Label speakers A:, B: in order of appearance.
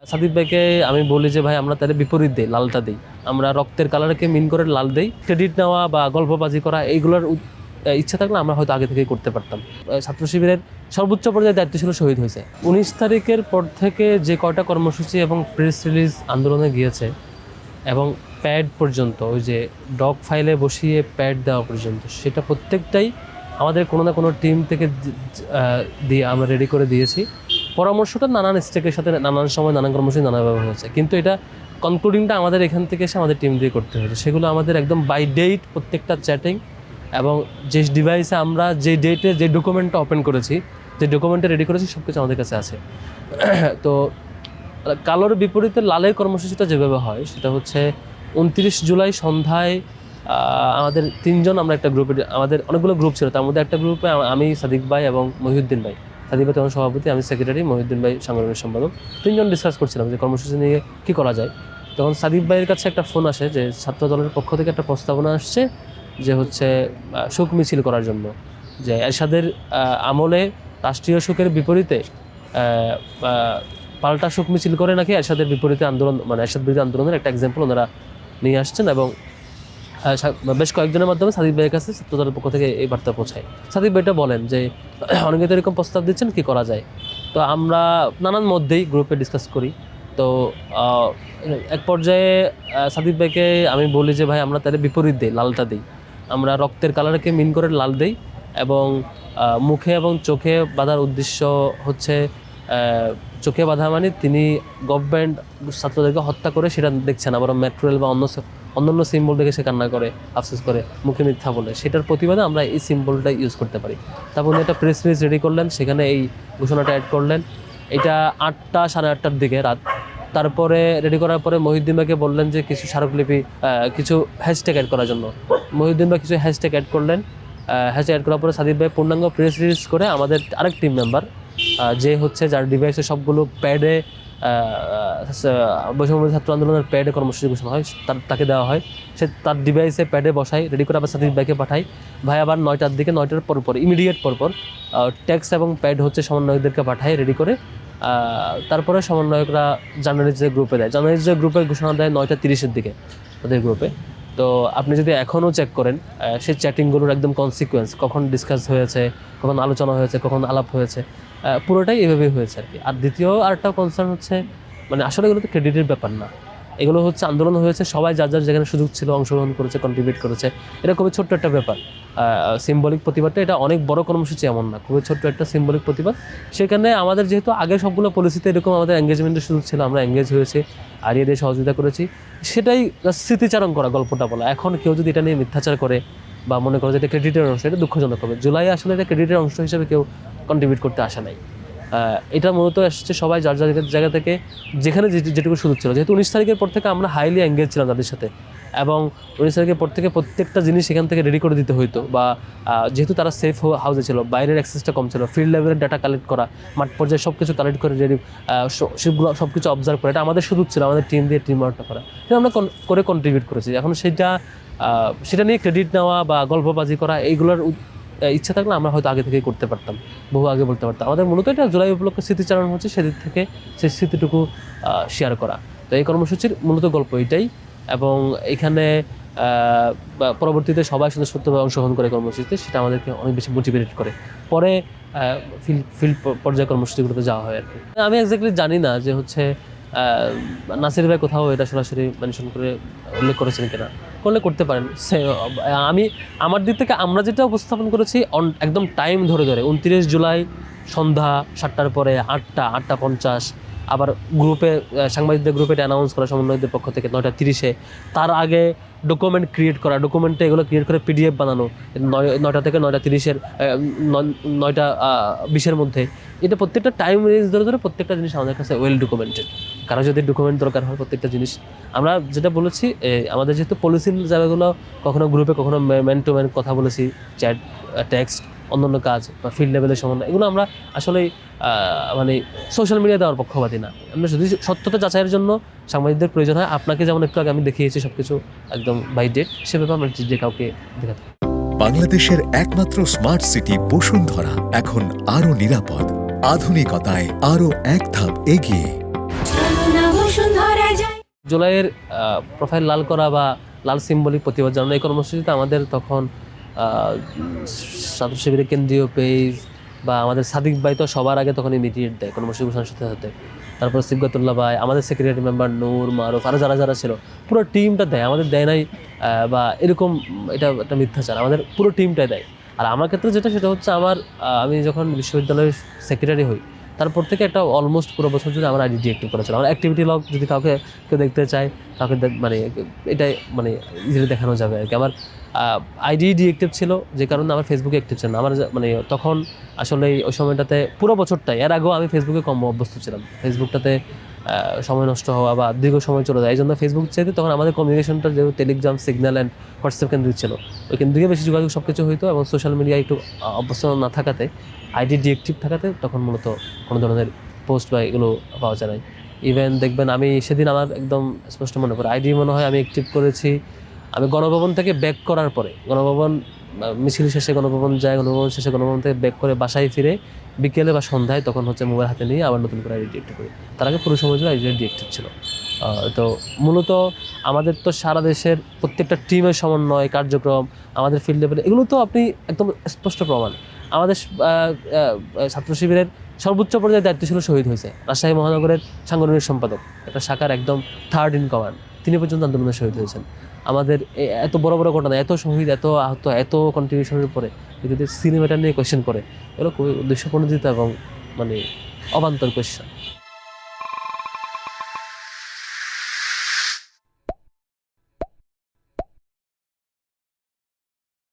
A: সাদিক ভাইকে আমি বলি যে ভাই আমরা তাদের বিপরীত দিই, লালটা দিই। আমরা রক্তের কালারকে মিন করে লাল দেই। ক্রেডিট নেওয়া বা গল্পবাজি করা এইগুলোর ইচ্ছা থাকলে আমরা হয়তো আগে থেকেই করতে পারতাম। ছাত্র শিবিরের সর্বোচ্চ পর্যায়ে দায়িত্ব ছিল শহীদ হয়েছে। 19 তারিখের পর থেকে যে কয়টা কর্মসূচি এবং প্রেস রিলিজ আন্দোলনে গিয়েছে এবং প্যাড পর্যন্ত, ওই যে ডগ ফাইলে বসিয়ে প্যাড দেওয়া পর্যন্ত, সেটা প্রত্যেকটাই আমাদের কোনো না কোনো টিম থেকে দিয়ে আমরা রেডি করে দিয়েছি। পরামর্শটা নানান স্টেকের সাথে নানান সময় নানান কর্মসূচি নানাভাবে হয়েছে, কিন্তু এটা কনক্লুডিংটা আমাদের এখান থেকে এসে আমাদের টিম দিয়ে করতে হয়েছে। সেগুলো আমাদের একদম বাই ডেট প্রত্যেকটা চ্যাটিং এবং যে ডিভাইসে আমরা যে ডেটে যে ডকুমেন্টটা ওপেন করেছি, যে ডকুমেন্টটা রেডি করেছি, সব কিছু আমাদের কাছে আছে। তো কালোর বিপরীতে লালের কর্মসূচিটা যেভাবে হয় সেটা হচ্ছে 29 জুলাই সন্ধ্যায় আমাদের তিনজন, আমরা একটা গ্রুপে, আমাদের অনেকগুলো গ্রুপ ছিল, তার মধ্যে একটা গ্রুপে আমি, সাদিক ভাই এবং মহিউদ্দিন ভাই। সাদিক ভাই তখন সভাপতি, আমি সেক্রেটারি, মহিউদ্দিন ভাই সাংগঠনিক সম্পাদক। তিনজন ডিসকাস করছিলাম যে কর্মসূচি নিয়ে কী করা যায়। তখন সাদিক ভাইয়ের কাছে একটা ফোন আসে যে ছাত্র দলের পক্ষ থেকে একটা প্রস্তাবনা আসছে যে হচ্ছে শোক মিছিল করার জন্য, যে এরশাদের আমলে রাষ্ট্রীয় শোকের বিপরীতে পাল্টা শোক মিছিল করে নাকি এরশাদের বিপরীতে আন্দোলন, মানে এরশাদ বিরোধী আন্দোলনের একটা এক্সাম্পল ওনারা নিয়ে আসছেন। এবং বেশ কয়েকজনের মাধ্যমে সাদিক ভাইয়ের কাছে ছাত্রদলের পক্ষ থেকে এই বার্তা পৌঁছায়। সাদিক ভাইটা বলেন যে অনেকে তো এরকম প্রস্তাব দিচ্ছেন, কি করা যায়। তো আমরা নানান মধ্যেই গ্রুপে ডিসকাস করি। তো এক পর্যায়ে সাদিক ভাইকে আমি বলি যে ভাই আমরা তাদের বিপরীত দিই, লালটা দিই। আমরা রক্তের কালারকে মিন করে লাল দিই এবং মুখে এবং চোখে বাঁধার উদ্দেশ্য হচ্ছে চোখে বাঁধা মানে তিনি গভর্নমেন্ট ছাত্রদেরকে হত্যা করে সেটা দেখছেন, আবার মেট্রো রেল বা অন্যান্য সিম্বল দেখে সে কান্না করে, আফসোস করে, মুখে মিথ্যা বলে, সেটার প্রতিবাদে আমরা এই সিম্বলটা ইউজ করতে পারি। তারপর উনি একটা প্রেস রিলিজ রেডি করলেন, সেখানে এই ঘোষণাটা অ্যাড করলেন। এটা 8টা সাড়ে 8টার দিকে রাত। তারপরে রেডি করার পরে মহিউদ্দিন ভাইকে বললেন যে কিছু স্মারকলিপি, কিছু হ্যাশট্যাগ অ্যাড করার জন্য। মহিউদ্দিন ভাই কিছু হ্যাশট্যাগ অ্যাড করলেন। হ্যাশট্যাগ অ্যাড করার পরে সাদিক ভাই পূর্ণাঙ্গ প্রেস রিলিজ করে আমাদের আরেক টিম মেম্বার, যে হচ্ছে যার ডিভাইসে সবগুলো প্যাডে বৈষম্যবিরোধী ছাত্র আন্দোলনের প্যাডে কর্মসূচি ঘোষণা হয়, তাকে দেওয়া হয়। সে তার ডিভাইসে প্যাডে বসাই, রেডি করে আবার সাদিক ভাইকে পাঠাই। ভাই আবার 9টার দিকে, 9টার পরপর, ইমিডিয়েট পরপর টেক্সট এবং প্যাড হচ্ছে সমন্বয়কদেরকে পাঠায় রেডি করে। তারপরে সমন্বয়করা জার্নালিস্টদের গ্রুপে দেয়। জার্নালিস্টদের গ্রুপে ঘোষণা দেয় 9টা 30-এর দিকে তাদের গ্রুপে। তো আপনি যদি এখনও চেক করেন সেই চ্যাটিংগুলোর একদম কনসিকুয়েন্স, কখন ডিসকাস হয়েছে, কখন আলোচনা হয়েছে, কখন আলাপ হয়েছে, পুরোটাই এভাবেই হয়েছে আর কি। আর দ্বিতীয় আরেকটা কনসার্ন হচ্ছে, মানে আসলে এগুলো তো ক্রেডিটের ব্যাপার না, এগুলো হচ্ছে আন্দোলন হয়েছে, সবাই যার যার যেখানে সুযোগ ছিল অংশগ্রহণ করেছে, কন্ট্রিবিউট করেছে। এটা খুবই ছোট্ট একটা ব্যাপার, সিম্বলিক প্রতিবাদটা। এটা অনেক বড় কর্মসূচি এমন না, খুবই ছোট্ট একটা সিম্বলিক প্রতিবাদ। সেখানে আমাদের যেহেতু আগে সবগুলো পলিসিতে এরকম আমাদের এঙ্গেজমেন্টের সুযোগ ছিল, আমরা এঙ্গেজ হয়েছি, হারিয়ে দিয়ে সহযোগিতা করেছি, সেটাই স্মৃতিচারণ করা, গল্পটা বলা। এখন কেউ যদি এটা নিয়ে মিথ্যাচার করে বা মনে করে যে এটা ক্রেডিটের অংশ, এটা দুঃখজনক হবে। জুলাই আসলে এটা ক্রেডিটের অংশ হিসেবে কেউ কন্ট্রিবিউট করতে আসা নাই। এটা মূলত এসেছে সবাই যার যার জায়গা থেকে যেখানে যেটুকু সুযোগ ছিল। যেহেতু 19 তারিখের পর থেকে আমরা হাইলি এঙ্গেজ ছিলাম তাদের সাথে, এবং 19 তারিখের পর থেকে প্রত্যেকটা জিনিস সেখান থেকে রেডি করে দিতে হতো। বা যেহেতু তারা সেফ হাউসে ছিল, বাইরের অ্যাক্সেসটা কম ছিল, ফিল্ড লেভেলের ডাটা কালেক্ট করা, মাঠ পর্যায়ে সব কিছু কালেক্ট করে রেডি, সেগুলো সব কিছু অবজার্ভ করা, এটা আমাদের সুযোগ ছিল, আমাদের টিম দিয়ে টিম ওয়ার্কটা করা। এটা আমরা করে কন্ট্রিবিউট করেছি। এখন সেটা নিয়ে ক্রেডিট নেওয়া বা গল্পবাজি করা এইগুলোর ইচ্ছা থাকলে আমরা হয়তো আগে থেকেই করতে পারতাম, বহু আগে বলতে পারতাম। আমাদের মূলত এটা জুলাই উপলক্ষে স্মৃতিচারণ হচ্ছে, সেদিক থেকে সেই স্মৃতিটুকু শেয়ার করা। তো এই কর্মসূচির মূলত গল্প এটাই। এবং এখানে পরবর্তীতে সবাই সদস্যত্বভাবে অংশগ্রহণ করে কর্মসূচিতে, সেটা আমাদেরকে অনেক বেশি মোটিভেটেড করে। পরে ফিল্ড পর্যায়ে কর্মসূচিগুলোতে যাওয়া হয় আর কি। আমি এক্স্যাক্টলি জানি না যে হচ্ছে নাসির ভাই কোথাও এটা সরাসরি মেনশন করে উল্লেখ করেছেন কিনা, করলে করতে পারেন। আমি আমার দিক থেকে আমরা যেটা উপস্থাপন করেছি একদম টাইম ধরে 29 জুলাই সন্ধ্যা 7টার পরে 8টা 8টা 50, আবার গ্রুপে সাংবাদিকদের গ্রুপে এটা অ্যানাউন্স করা সমন্বয়কদের পক্ষ থেকে 9টা 30-এ, তার আগে ডকুমেন্ট ক্রিয়েট করা, ডকুমেন্টে এগুলো ক্রিয়েট করে পিডিএফ বানানো 9টা থেকে 9টা 30-এর 9টা 20-এর মধ্যে। এটা প্রত্যেকটা টাইম রেঞ্জ ধরে প্রত্যেকটা জিনিস আমাদের কাছে ওয়েল ডকুমেন্টেড। কারো যদি ডকুমেন্ট দরকার হয়, প্রত্যেকটা জিনিস আমরা যেটা বলেছি, আমাদের যেহেতু পলিসির জায়গাগুলো কখনো গ্রুপে কখনো ম্যান টু ম্যান কথা বলেছি, চ্যাট, টেক্সট, অন্যান্য কাজ বা ফিল্ড লেভেলের সমন্বয়, এগুলো আমরা আসলে মানে সোশ্যাল মিডিয়া দেওয়ার পক্ষপাতী না। আমরা যদি সত্যতা যাচাইয়ের জন্য সাংবাদিকদের প্রয়োজন হয়, আপনাকে যেমন একটু আগে আমি দেখিয়েছি সব কিছু একদম বাই ডেট, সেভাবে আমরা যে কাউকে দেখাতে।
B: বাংলাদেশের একমাত্র স্মার্ট সিটি বসুন্ধরা এখন আরো নিরাপদ, আধুনিকতায় আরো এক ধাপ এগিয়ে।
C: বসুন্ধরা যায়।
A: জুলাইয়ের প্রোফাইল লাল করা বা লাল সিম্বলিক প্রতিবাদ জানানো এই কর্মসূচিতে আমাদের তখন ছাত্র শিবিরের কেন্দ্রীয় পেজ বা আমাদের সাদিক ভাই তো সবার আগে তখন ইমিডিয়েট দেয় কর্মসূচি ঘোষণার সাথে সাথে। তারপর সিবগাতুল্লাহ ভাই, আমাদের সেক্রেটারি মেম্বার নূর, মারুফ, আরও যারা যারা ছিল পুরো টিমটা দেয়, আমাদের দেয় নাই বা এরকম এটা একটা মিথ্যাচার, আমাদের পুরো টিমটাই দেয়। আর আমার ক্ষেত্রে যেটা সেটা হচ্ছে আমি যখন বিশ্ববিদ্যালয়ের সেক্রেটারি হই তারপর থেকে একটা অলমোস্ট পুরো বছর জুড়ে আমার আইডি ডিএক্টিভ করা ছিল। আমার অ্যাক্টিভিটি লগ যদি কেউ দেখতে চায় কাউকে মানে এটাই মানে ইজিলি দেখানো যাবে আর কি। আমার আইডি ডিএক্টিভ ছিল যে কারণে আমার ফেসবুকে অ্যাক্টিভ ছিল না। আমার মানে তখন আসলে ওই সময়টাতে পুরো বছরটাই, এর আগেও আমি ফেসবুকে কম অভ্যস্ত ছিলাম। ফেসবুকটাতে সময় নষ্ট হওয়া বা দীর্ঘ সময় চলে যায়, এই জন্য ফেসবুক চাইতে তখন আমাদের কমিউনিকেশনটা যেহেতু টেলিগ্রাম, সিগন্যাল অ্যান্ড হোয়াটসঅ্যাপ কেন্দ্রিক ছিল, ওই কেন্দ্রিকে বেশি যোগাযোগ সব কিছু হইতো এবং সোশ্যাল মিডিয়ায় একটু অভ্যস্ত না থাকাতে, আইডি ডিএক্টিভ থাকাতে তখন মূলত কোনো ধরনের পোস্ট বা এগুলো পাওয়া যায় নাই। ইভেন দেখবেন আমি সেদিন আমার একদম স্পষ্ট মনে পড়ে আইডি মনে হয় আমি অ্যাক্টিভ করেছি আমি গণভবন থেকে ব্যাক করার পরে। গণভবন মিছিল শেষে গণভবন যায়, গণভবন শেষে গণভবন থেকে ব্যাক করে বাসায় ফিরে বিকেলে বা সন্ধ্যায় তখন হচ্ছে মোবাইল হাতে নিয়ে আবার নতুন করে আইডি ডিএক্টিভ করি। তার আগে পুরো সময় জুড়ে আইডি ডিএক্টিভ ছিল। তো মূলত আমাদের তো সারা দেশের প্রত্যেকটা টিমের সমন্বয় কার্যক্রম, আমাদের ফিল্ড লেভেলে এগুলো তো আপনি একদম স্পষ্ট প্রমাণ। আমাদের ছাত্র শিবিরের সর্বোচ্চ পর্যায়ে দায়িত্বশীল শহীদ হয়েছে রাজশাহী মহানগরের সাংগঠনিক সম্পাদক, একটা শাখার একদম থার্ড ইন কমান্ড, তিনি পর্যন্ত আন্দোলনে শহীদ হয়েছেন। আমাদের এত বড় বড় ঘটনা, এত শহীদ, এত আহত, এত কন্ট্রিবিউশনের পরে যদি সিনেমাটা নিয়ে কোয়েশ্চেন করে, এগুলো খুবই উদ্দেশ্যপ্রণোদিত এবং মানে অবান্তর কোয়েশ্চেন।